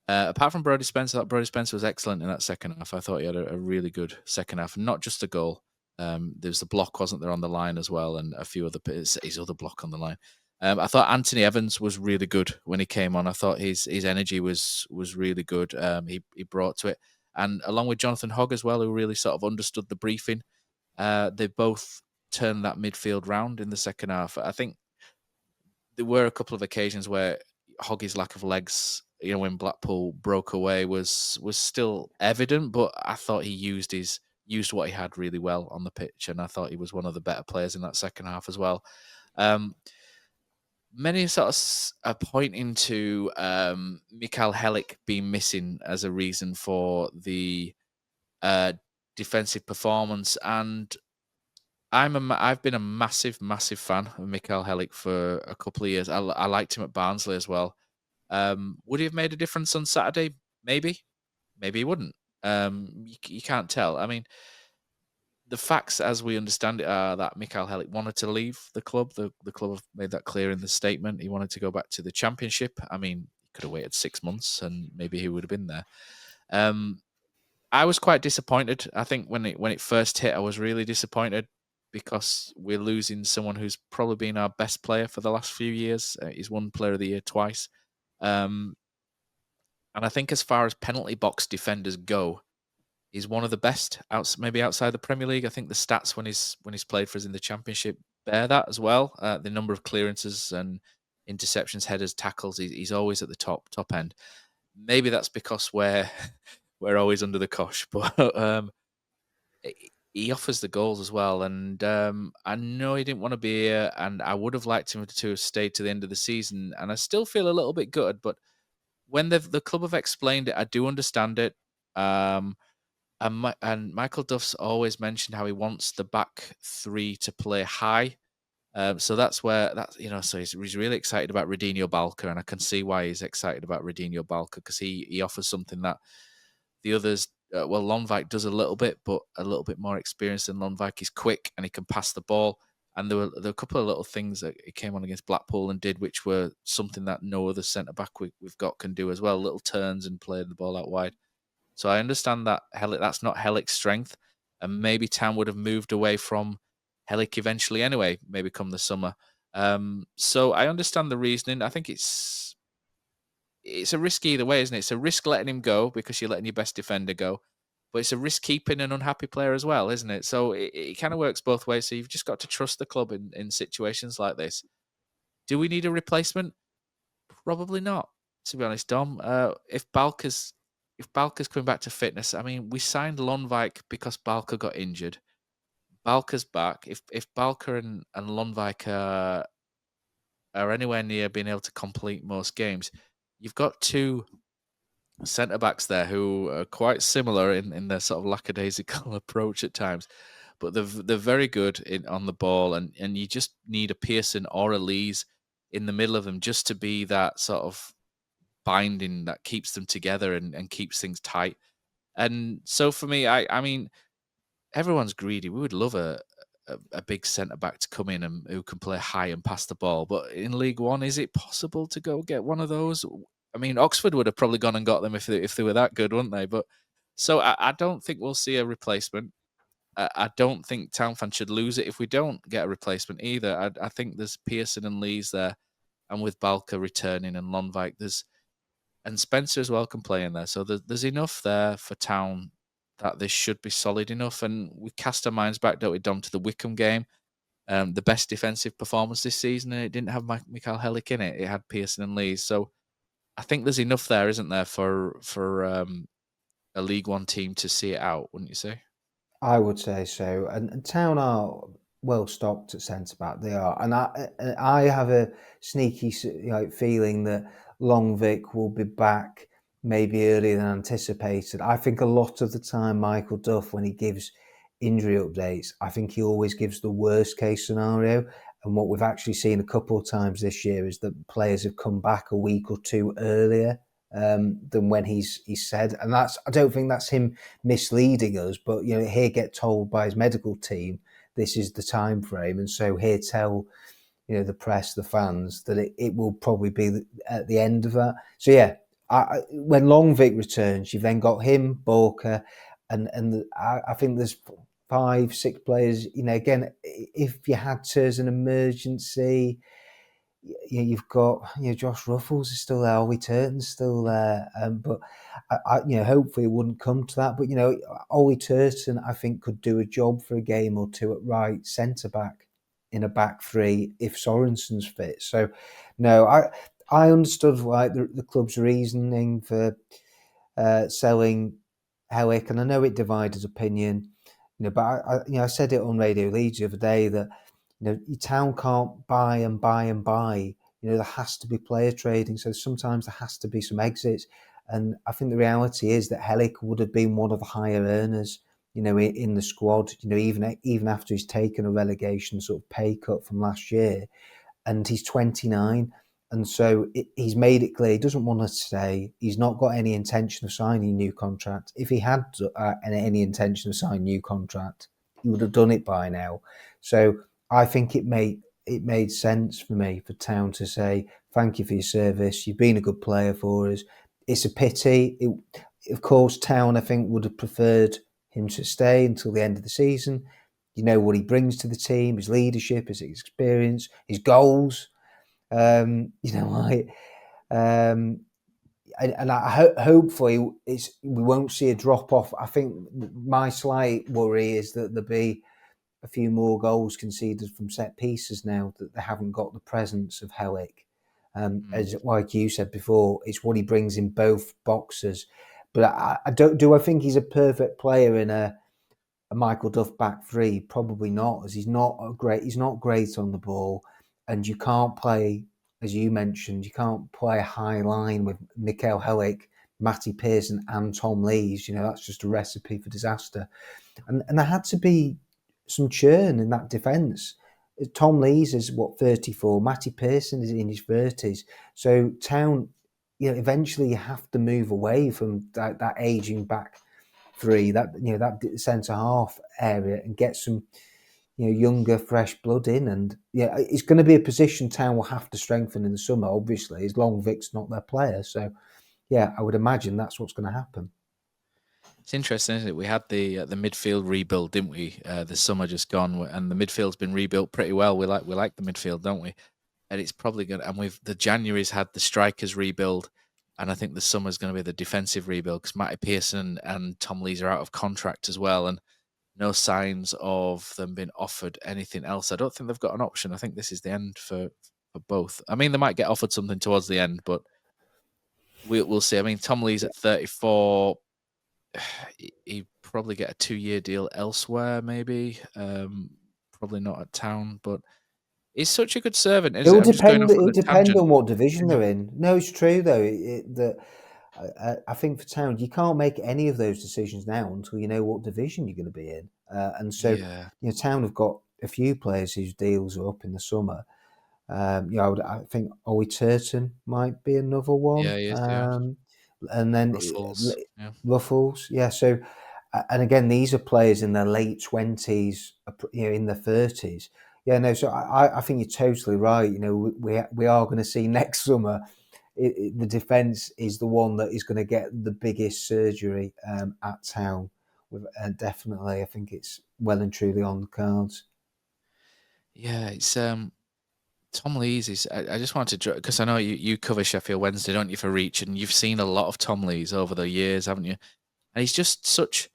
Apart from Brodie Spencer, I thought Brodie Spencer was excellent in that second half. I thought he had a really good second half, not just a goal. There was the block, wasn't there, on the line as well, and a few other his other block on the line. I thought Anthony Evans was really good when he came on. I thought his energy was really good. He brought to it. And along with Jonathan Hogg as well, who really sort of understood the briefing, they both turned that midfield round in the second half. I think there were a couple of occasions where Hoggy's lack of legs, when Blackpool broke away, was still evident, but I thought he used his used what he had really well on the pitch, and I thought he was one of the better players in that second half as well. Many sort of are pointing to Michal Helik being missing as a reason for the defensive performance, and I've been a massive fan of Michal Helik for a couple of years. I liked him at Barnsley as well. Would he have made a difference on Saturday? Maybe he wouldn't. You can't tell. I mean, the facts, as we understand it, are that Michal Helik wanted to leave the club. The club have made that clear in the statement. He wanted to go back to the Championship. I mean, he could have waited 6 months and maybe he would have been there. I was quite disappointed. I think when it first hit, I was really disappointed because we're losing someone who's probably been our best player for the last few years. He's won Player of the Year twice. And I think as far as penalty box defenders go, he's one of the best, maybe outside the Premier League. I think the stats when he's played for us in the Championship bear that as well. The number of clearances and interceptions, headers, tackles, he's always at the top end. Maybe that's because we're always under the cosh, but he offers the goals as well. And I know he didn't want to be here, and I would have liked him to have stayed to the end of the season. And I still feel a little bit gutted, but when the club have explained it, I do understand it. And Michael Duff's always mentioned how he wants the back three to play high. So that's so he's really excited about Radinho Balca, and I can see why he's excited about Radinho Balca, because he offers something that the others, Lonwijk does a little bit, but a little bit more experience than Lonwijk. He's quick and he can pass the ball. And there were a couple of little things that he came on against Blackpool and did, which were something that no other centre back we've got can do as well. Little turns and play the ball out wide. So I understand that that's not Helik's strength, and maybe Town would have moved away from Helik eventually anyway, maybe come the summer. So I understand the reasoning. I think it's a risk either way, isn't it? It's a risk letting him go because you're letting your best defender go, but it's a risk keeping an unhappy player as well, isn't it? So it kind of works both ways. So you've just got to trust the club in situations like this. Do we need a replacement? Probably not, to be honest, Dom. If Balca's coming back to fitness, I mean, we signed Lonwijk because Balca got injured. Balca's back. If Balca and Lonwijk are anywhere near being able to complete most games, you've got two centre backs there who are quite similar in their sort of lackadaisical approach at times, but they're very good on the ball, and you just need a Pearson or a Lees in the middle of them just to be that sort of binding that keeps them together and keeps things tight. And so for me, I mean, everyone's greedy. We would love a big centre back to come in and who can play high and pass the ball. But in League One, is it possible to go get one of those? I mean, Oxford would have probably gone and got them if they were that good, wouldn't they? But so I don't think we'll see a replacement. I don't think Town fans should lose it if we don't get a replacement either. I think there's Pearson and Lees there, and with Balca returning and Lonwijk, and Spencer as well can play in there. So there's enough there for Town that this should be solid enough. And we cast our minds back, don't we, Dom, to the Wycombe game, the best defensive performance this season, and it didn't have Michal Helik in it. It had Pearson and Lees. So I think there's enough there, isn't there, for a League One team to see it out, wouldn't you say? I would say so. And Town are well stocked at centre back. They are, and I have a sneaky feeling that Lonwijk will be back maybe earlier than anticipated. I think a lot of the time, Michael Duff, when he gives injury updates, I think he always gives the worst case scenario. And what we've actually seen a couple of times this year is that players have come back a week or two earlier than when he's said, and I don't think that's him misleading us, but he'll get told by his medical team this is the time frame, and so he'll tell the press, the fans, that it will probably be at the end of that. So yeah, when Lonwijk returns, you've then got him, Balca, and I think there's 5-6 players. Again, if you had to as an emergency. You've got Josh Ruffles is still there, Ollie Turton's still there, but I hopefully it wouldn't come to that. But Ollie Turton, I think, could do a job for a game or two at right centre back in a back three if Sorensen's fit. So no, I understood the club's reasoning for selling Helik, and I know it divided opinion. But I said it on Radio Leeds the other day that your Town can't buy and buy and buy. There has to be player trading, so sometimes there has to be some exits. And I think the reality is that Helik would have been one of the higher earners, in the squad. Even after he's taken a relegation sort of pay cut from last year, and he's 29. And so he's made it clear he doesn't want to stay. He's not got any intention of signing a new contract. If he had any intention of signing a new contract, he would have done it by now. So I think it made sense for me for Town to say, thank you for your service. You've been a good player for us. It's a pity. Of course, Town, I think, would have preferred him to stay until the end of the season. What he brings to the team, his leadership, his experience, his goals. And hopefully we won't see a drop off. I think my slight worry is that there'll be a few more goals conceded from set pieces now that they haven't got the presence of Helik. As like you said before, it's what he brings in both boxes. But I think he's a perfect player in a Michael Duff back three? Probably not, as he's not great on the ball, and you can't play, as you mentioned, you can't play a high line with Michal Helik, Matty Pearson and Tom Lees. That's just a recipe for disaster. And there had to be some churn in that defence. Tom Lees is 34, Matty Pearson is in his 30s. So Town, eventually you have to move away from that ageing back three, that centre half area, and get some younger, fresh blood in. And it's going to be a position Town will have to strengthen in the summer, obviously, as long Vic's not their player. So I would imagine that's what's going to happen. It's interesting, isn't it? We had the midfield rebuild, didn't we? The summer just gone, and the midfield's been rebuilt pretty well. We like the midfield, don't we? And it's probably going to, and the January's had the strikers rebuild. And I think the summer's going to be the defensive rebuild because Matty Pearson and Tom Lees are out of contract as well, and no signs of them being offered anything else. I don't think they've got an option. I think this is the end for both. I mean, they might get offered something towards the end, but we'll see. I mean, Tom Lees at 34, he'd probably get a 2-year deal elsewhere, maybe. Probably not at Town, but he's such a good servant. It'll depend on what division they're in. No, it's true though. I think for Town, you can't make any of those decisions now until you know what division you're going to be in. And so, Town have got a few players whose deals are up in the summer. I think Ollie Turton might be another one. Yeah, he is, yeah. And then Ruffles. Yeah. So, and again, these are players in their late 20s, in their 30s. Yeah, no. So I think you're totally right. We are going to see next summer. The defence is the one that is going to get the biggest surgery at Town. And definitely, I think it's well and truly on the cards. Yeah, it's Tom Lees is. I just wanted to, because I know you cover Sheffield Wednesday, don't you, for Reach, and you've seen a lot of Tom Lees over the years, haven't you? And he's just such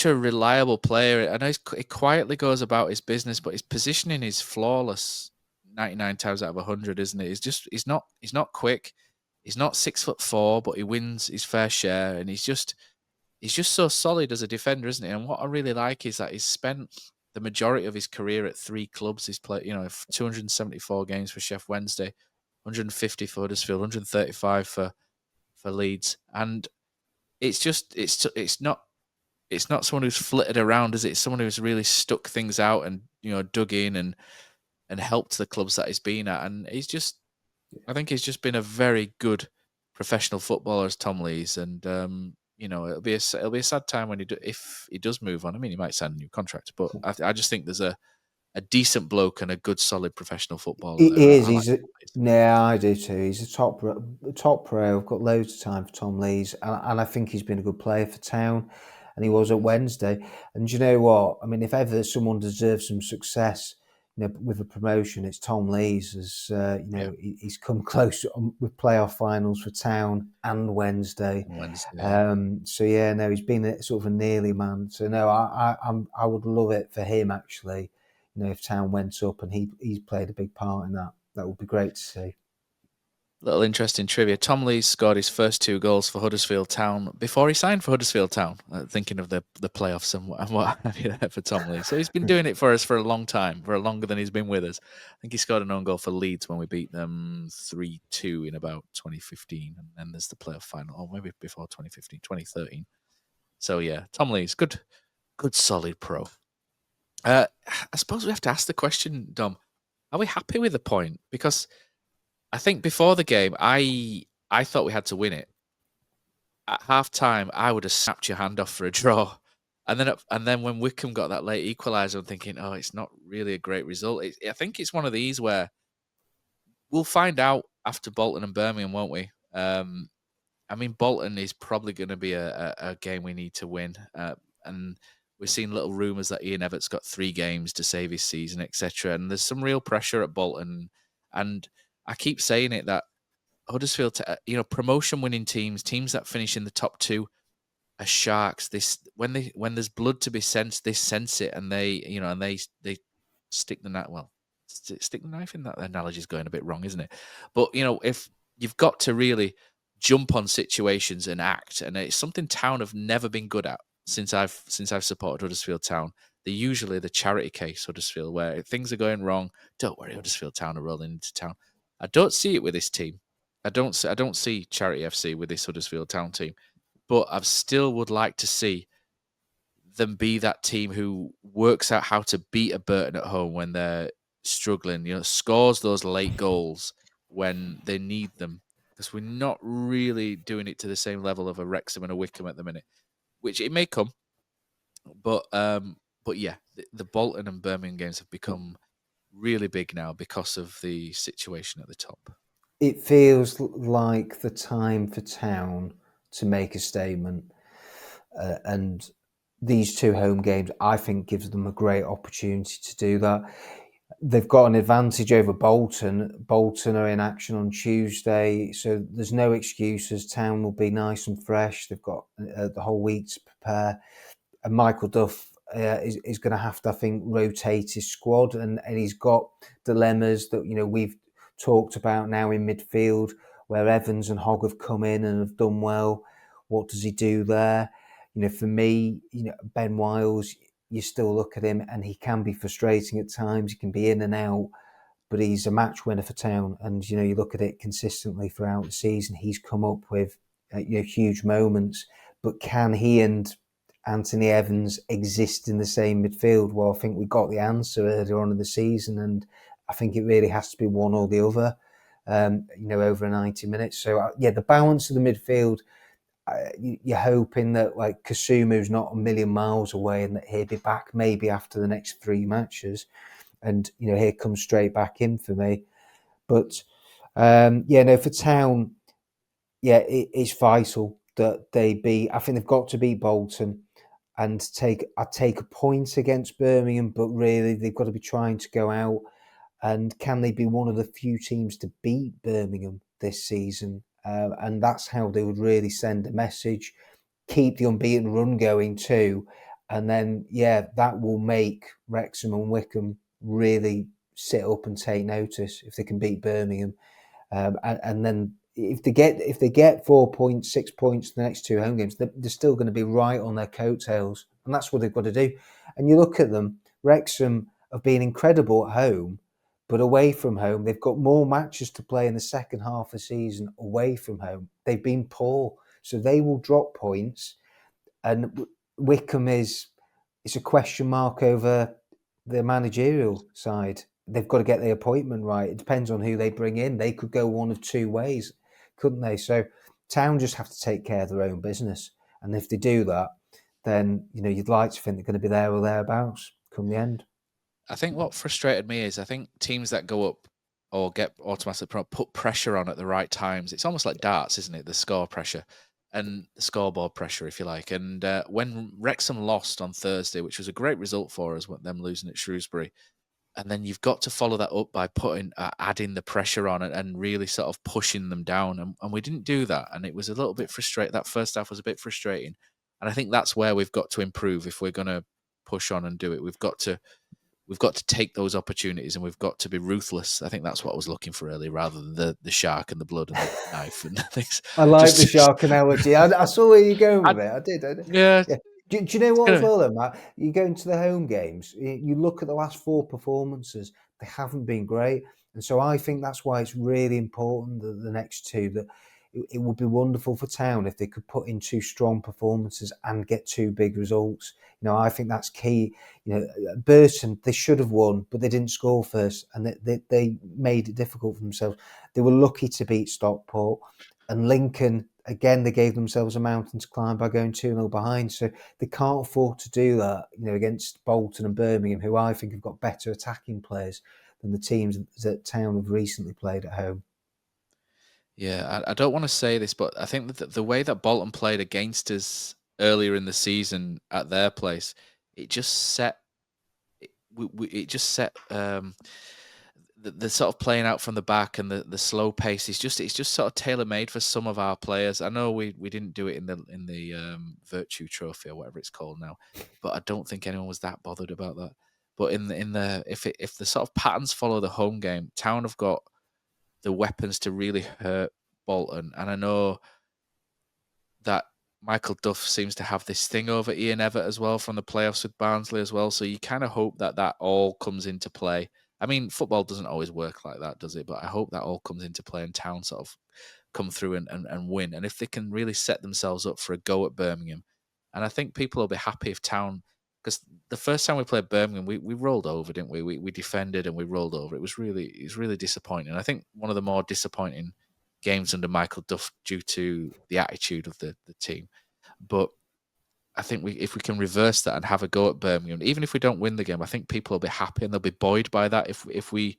a reliable player. I know he quietly goes about his business, but his positioning is flawless 99 times out of 100, isn't it? He's not quick. He's not 6'4", but he wins his fair share, and he's just so solid as a defender, isn't he? And what I really like is that he's spent the majority of his career at 3 clubs. He's played, 274 games for Sheffield Wednesday, 150 for Huddersfield, 135 for Leeds, and it's not someone who's flitted around, is it? It's someone who's really stuck things out and dug in and helped the clubs that he's been at. And I think he's just been a very good professional footballer as Tom Lees. And it'll be a sad time if he does move on. I mean, he might sign a new contract, but I just think there's a decent bloke and a good, solid professional footballer. He is. I do too. He's a top pro. I've got loads of time for Tom Lees, and I think he's been a good player for Town, and he was at Wednesday. And you know what? I mean, if ever someone deserves some success, with a promotion, it's Tom Lees. As he's come close with playoff finals for Town and Wednesday. He's been a sort of a nearly man. So no, I would love it for him actually. If Town went up and he played a big part in that, that would be great to see. Little interesting trivia. Tom Lee scored his first 2 goals for Huddersfield Town before he signed for Huddersfield Town, thinking of the playoffs and what have you there for Tom Lee. So he's been doing it for us for a long time, for longer than he's been with us. I think he scored an own goal for Leeds when we beat them 3-2 in about 2015. And then there's the playoff final, or maybe before 2015, 2013. So yeah, Tom Lee's good solid pro. I suppose we have to ask the question, Dom, are we happy with the point? Because I think before the game, I thought we had to win it. At half time, I would have snapped your hand off for a draw. And then when Wickham got that late equaliser, I'm thinking, oh, it's not really a great result. I think it's one of these where we'll find out after Bolton and Birmingham, won't we? I mean, Bolton is probably going to be a game we need to win. And we're seeing little rumours that Ian Everett's got 3 games to save his season, etc. And there's some real pressure at Bolton. And I keep saying it that Huddersfield, promotion-winning teams that finish in the top 2 are sharks. When there's blood to be sensed, they sense it, and they stick the knife. Well, stick the knife in. That analogy is going a bit wrong, isn't it? But if you've got to really jump on situations and act, and it's something Town have never been good at since I've supported Huddersfield Town. They're usually the charity case, Huddersfield, where if things are going wrong, don't worry, Huddersfield Town are rolling into town. I don't see it with this team. I don't see Charity FC with this Huddersfield Town team, but I still would like to see them be that team who works out how to beat a Burton at home when they're struggling. Scores those late goals when they need them, because we're not really doing it to the same level of a Wrexham and a Wickham at the minute, which it may come. But yeah, the Bolton and Birmingham games have become really big now because of the situation at the top. It feels like the time for Town to make a statement, and these 2 home games, I think, gives them a great opportunity to do that. They've got an advantage over Bolton. Bolton are in action on Tuesday, so there's no excuses. Town will be nice and fresh. They've got the whole week to prepare. And Michael Duff is going to have to, I think, rotate his squad, and he's got dilemmas that we've talked about now in midfield, where Evans and Hogg have come in and have done well. What does he do there? For me, Ben Wiles, you still look at him and he can be frustrating at times. He can be in and out, but he's a match winner for Town. And, you look at it consistently throughout the season. He's come up with huge moments, but can he and Anthony Evans exist in the same midfield? Well, I think we got the answer earlier on in the season, and I think it really has to be one or the other, over 90 minutes. So, the balance of the midfield, you're hoping that like Kasumu's not a million miles away and that he'll be back maybe after the next 3 matches. And, here comes straight back in for me. But, for Town, it's vital that I think they've got to beat Bolton and take a point against Birmingham, but really they've got to be trying to go out. And can they be one of the few teams to beat Birmingham this season? And that's how they would really send a message, keep the unbeaten run going too. And then, that will make Wrexham and Wickham really sit up and take notice if they can beat Birmingham. And then if they get 4 points, 6 points in the next 2 home games, they're still going to be right on their coattails. And that's what they've got to do. And you look at them, Wrexham have been incredible at home, but away from home, they've got more matches to play in the second half of the season away from home. They've been poor, so they will drop points. And Wickham it's a question mark over the managerial side. They've got to get their appointment right. It depends on who they bring in. They could go one of 2 ways, couldn't they? So Town just have to take care of their own business. And if they do that, then, you'd like to think they're going to be there or thereabouts come the end. I think what frustrated me is I think teams that go up or get automatically put pressure on at the right times. It's almost like darts, isn't it? The score pressure and the scoreboard pressure, if you like. And when Wrexham lost on Thursday, which was a great result for us, them losing at Shrewsbury, and then you've got to follow that up by adding the pressure on it and really sort of pushing them down. And we didn't do that. And it was a little bit frustrating. That first half was a bit frustrating. And I think that's where we've got to improve if we're going to push on and do it. We've got we've got to take those opportunities and we've got to be ruthless. I think that's what I was looking for earlier, rather than the shark and the blood and the knife and things. I like the shark analogy. I saw where you're going with it. I did. Yeah. Do you know what as well, though, Matt? You go into the home games, you look at the last 4 performances, they haven't been great. And so I think that's why it's really important that the next 2, that it would be wonderful for Town if they could put in 2 strong performances and get 2 big results. I think that's key. Burton, they should have won, but they didn't score first, and they made it difficult for themselves. They were lucky to beat Stockport. And Lincoln, again, they gave themselves a mountain to climb by going 2-0 behind. So they can't afford to do that, against Bolton and Birmingham, who I think have got better attacking players than the teams that Town have recently played at home. Yeah, I don't want to say this, but I think that the way that Bolton played against us earlier in the season at their place, it just set the sort of playing out from the back and the slow pace it's just sort of tailor made for some of our players. I know we didn't do it in the Virtue Trophy or whatever it's called now, but I don't think anyone was that bothered about that. But if the sort of patterns follow the home game, Town have got the weapons to really hurt Bolton, and I know that Michael Duff seems to have this thing over Ian Evatt as well from the playoffs with Barnsley as well. So you kind of hope that all comes into play. I mean, football doesn't always work like that, does it? But I hope that all comes into play and Town sort of come through and win. And if they can really set themselves up for a go at Birmingham, and I think people will be happy if Town, because the first time we played Birmingham, we rolled over, didn't we? We defended and we rolled over. It was really disappointing. I think one of the more disappointing games under Michael Duff due to the attitude of the team. But I think if we can reverse that and have a go at Birmingham, even if we don't win the game, I think people will be happy and they'll be buoyed by that. If we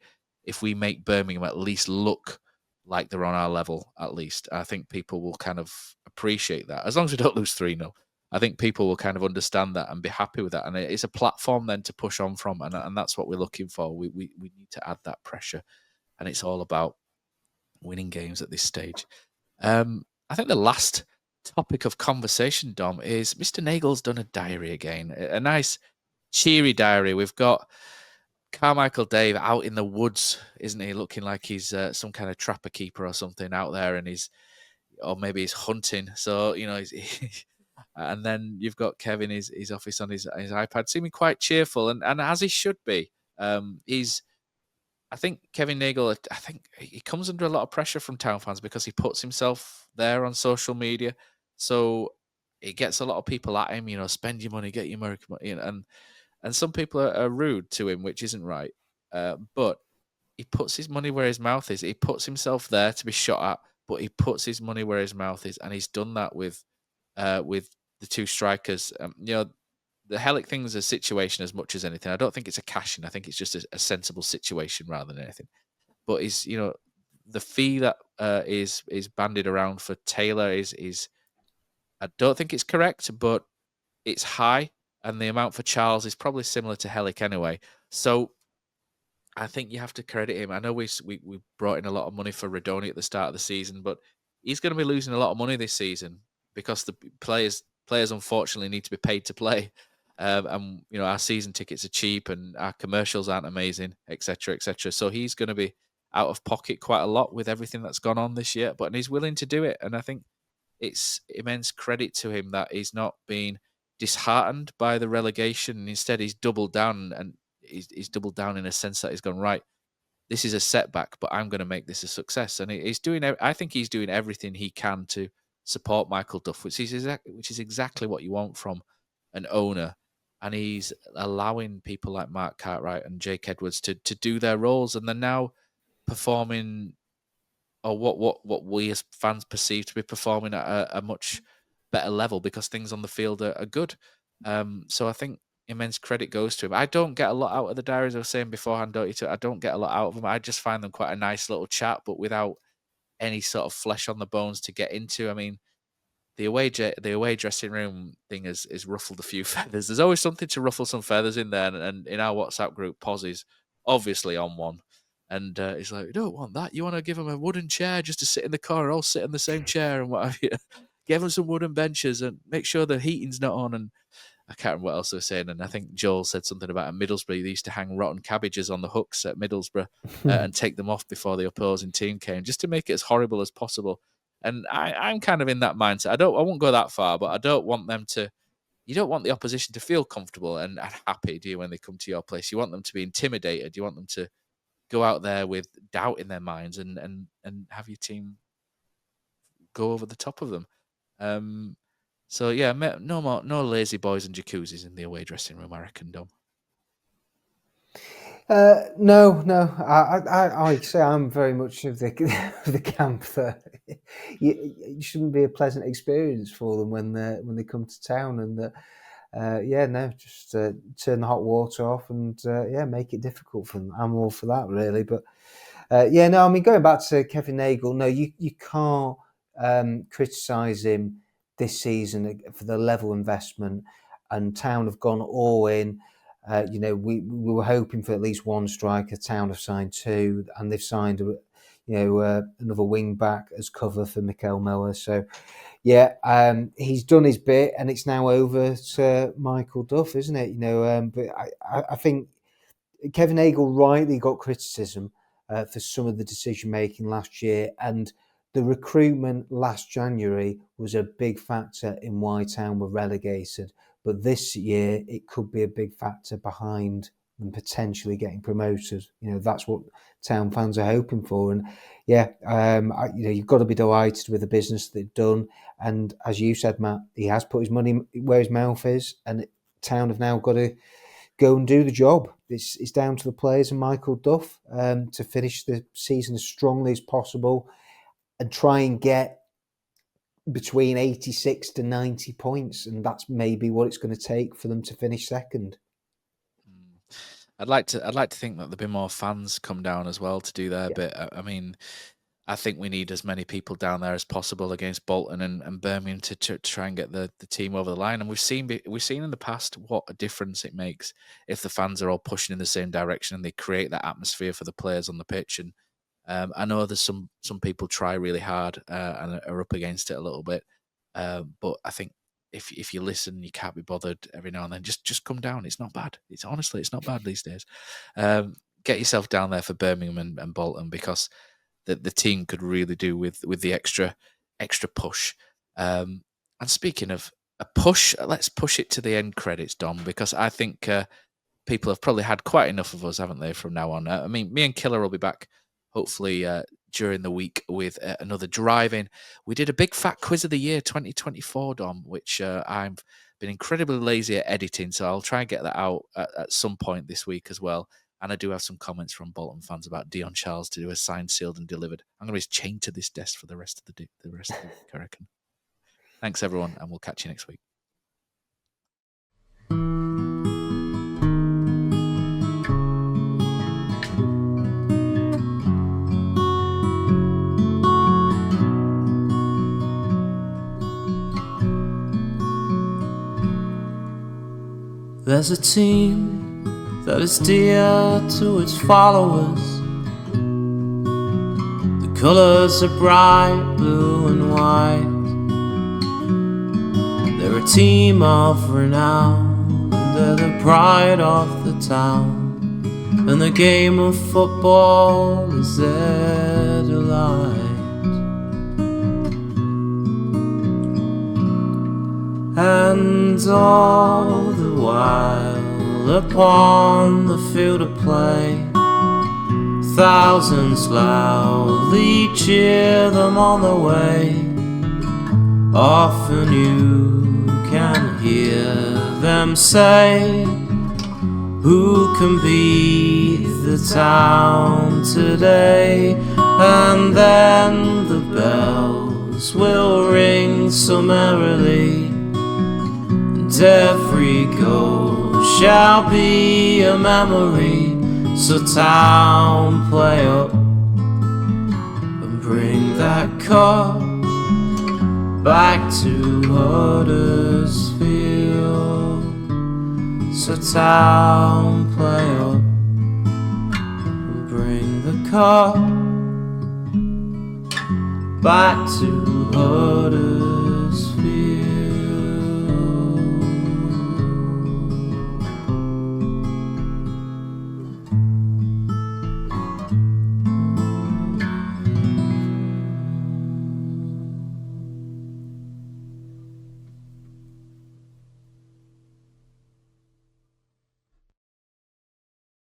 make Birmingham at least look like they're on our level, at least, I think people will kind of appreciate that. As long as we don't lose 3-0, I think people will kind of understand that and be happy with that. And it's a platform then to push on from, and that's what we're looking for. We need to add that pressure, and it's all about winning games at this stage. I think the last topic of conversation, Dom, is Mr. Nagel's done a diary again. A nice, cheery diary. We've got Carmichael Dave out in the woods, isn't he? Looking like he's some kind of trapper keeper or something out there, and or maybe he's hunting. So, and then you've got Kevin, his office on his iPad, seeming quite cheerful, and as he should be. I think Kevin Nagel, I think he comes under a lot of pressure from Town fans because he puts himself there on social media. So it gets a lot of people at him, spend your money, get your American money. And some people are rude to him, which isn't right. But he puts his money where his mouth is. He puts himself there to be shot at, but he puts his money where his mouth is. And he's done that with the 2 strikers. The Helik thing is a situation as much as anything. I don't think it's a cash-in. I think it's just a sensible situation rather than anything. But the fee that is bandied around for Taylor is I don't think it's correct, but it's high, and the amount for Charles is probably similar to Helik anyway. So I think you have to credit him. I know we brought in a lot of money for Radoni at the start of the season, but he's going to be losing a lot of money this season because the players unfortunately need to be paid to play. And our season tickets are cheap and our commercials aren't amazing, etc., etc. So he's going to be out of pocket quite a lot with everything that's gone on this year, but he's willing to do it. And I think it's immense credit to him that he's not been disheartened by the relegation, and instead he's doubled down, and he's doubled down in a sense that he's gone, right, this is a setback, but I'm going to make this a success. And I think he's doing everything he can to support Michael Duff, which is exactly what you want from an owner. And he's allowing people like Mark Cartwright and Jake Edwards to do their roles, and they're now performing, or what we as fans perceive to be performing at a much better level because things on the field are good. So I think immense credit goes to him. I don't get a lot out of the diaries. I was saying beforehand, I don't get a lot out of them. I just find them quite a nice little chat, but without any sort of flesh on the bones to get into. I mean, the away dressing room thing is ruffled a few feathers. There's always something to ruffle some feathers in there. And in our WhatsApp group, Poz is obviously on one. And he's like, you don't want that. You want to give him a wooden chair just to sit in the car, or I'll sit in the same chair and what have you. Give him some wooden benches and make sure the heating's not on. And I can't remember what else they were saying, and I think Joel said something about at Middlesbrough, they used to hang rotten cabbages on the hooks at Middlesbrough and take them off before the opposing team came, just to make it as horrible as possible. And I'm kind of in that mindset. I won't go that far, but I don't want them to. You don't want the opposition to feel comfortable and happy, do you, when they come to your place? You want them to be intimidated. You want them to go out there with doubt in their minds and have your team go over the top of them. So yeah, no lazy boys and jacuzzis in the away dressing room, I reckon, Dom. No. I say I'm very much of the camp that it shouldn't be a pleasant experience for them when they come to town, and that just turn the hot water off and make it difficult for them. I'm all for that, really. But I mean, going back to Kevin Nagel, no, you can't criticise him this season for the level of investment, and Town have gone all in. We were hoping for at least one striker. Town have signed 2, and they've signed another wing back as cover for Mikel Miller. So he's done his bit, and it's now over to Michael Duff, isn't it? But I think Kevin Nagel rightly got criticism for some of the decision making last year, and the recruitment last January was a big factor in why Town were relegated. But this year, it could be a big factor behind them potentially getting promoted. That's what Town fans are hoping for. And you've got to be delighted with the business they've done. And as you said, Matt, he has put his money where his mouth is, and Town have now got to go and do the job. It's down to the players and Michael Duff to finish the season as strongly as possible and try and get between 86 to 90 points, and that's maybe what it's going to take for them to finish second. I'd like to think that there'll be more fans come down as well to do their bit. I mean, I think we need as many people down there as possible against Bolton and Birmingham to try and get the team over the line. And we've seen in the past what a difference it makes if the fans are all pushing in the same direction and they create that atmosphere for the players on the pitch. And I know there's some people try really hard and are up against it a little bit, but I think if you listen, you can't be bothered every now and then. Just come down. It's not bad. It's not bad these days. Get yourself down there for Birmingham and Bolton, because the team could really do with the extra push. And speaking of a push, let's push it to the end credits, Dom, because I think people have probably had quite enough of us, haven't they, from now on? I mean, me and Killer will be back hopefully during the week with another drive-in. We did a big fat quiz of the year 2024, Dom, which I've been incredibly lazy at editing, so I'll try and get that out at some point this week as well. And I do have some comments from Bolton fans about Dion Charles to do a signed, sealed and delivered. I'm going to be chained to this desk for the rest of the week, I reckon. Thanks, everyone, and we'll catch you next week. There's a team that is dear to its followers. The colours are bright blue and white. They're a team of renown, and they're the pride of the town, and the game of football is their delight. And all the while upon the field of play, thousands loudly cheer them on the way. Often you can hear them say, who can beat the town today? And then the bells will ring so merrily, and every goal shall be a memory. So town, play up and bring that cup back to Huddersfield. So town, play up and bring the cup back to Huddersfield.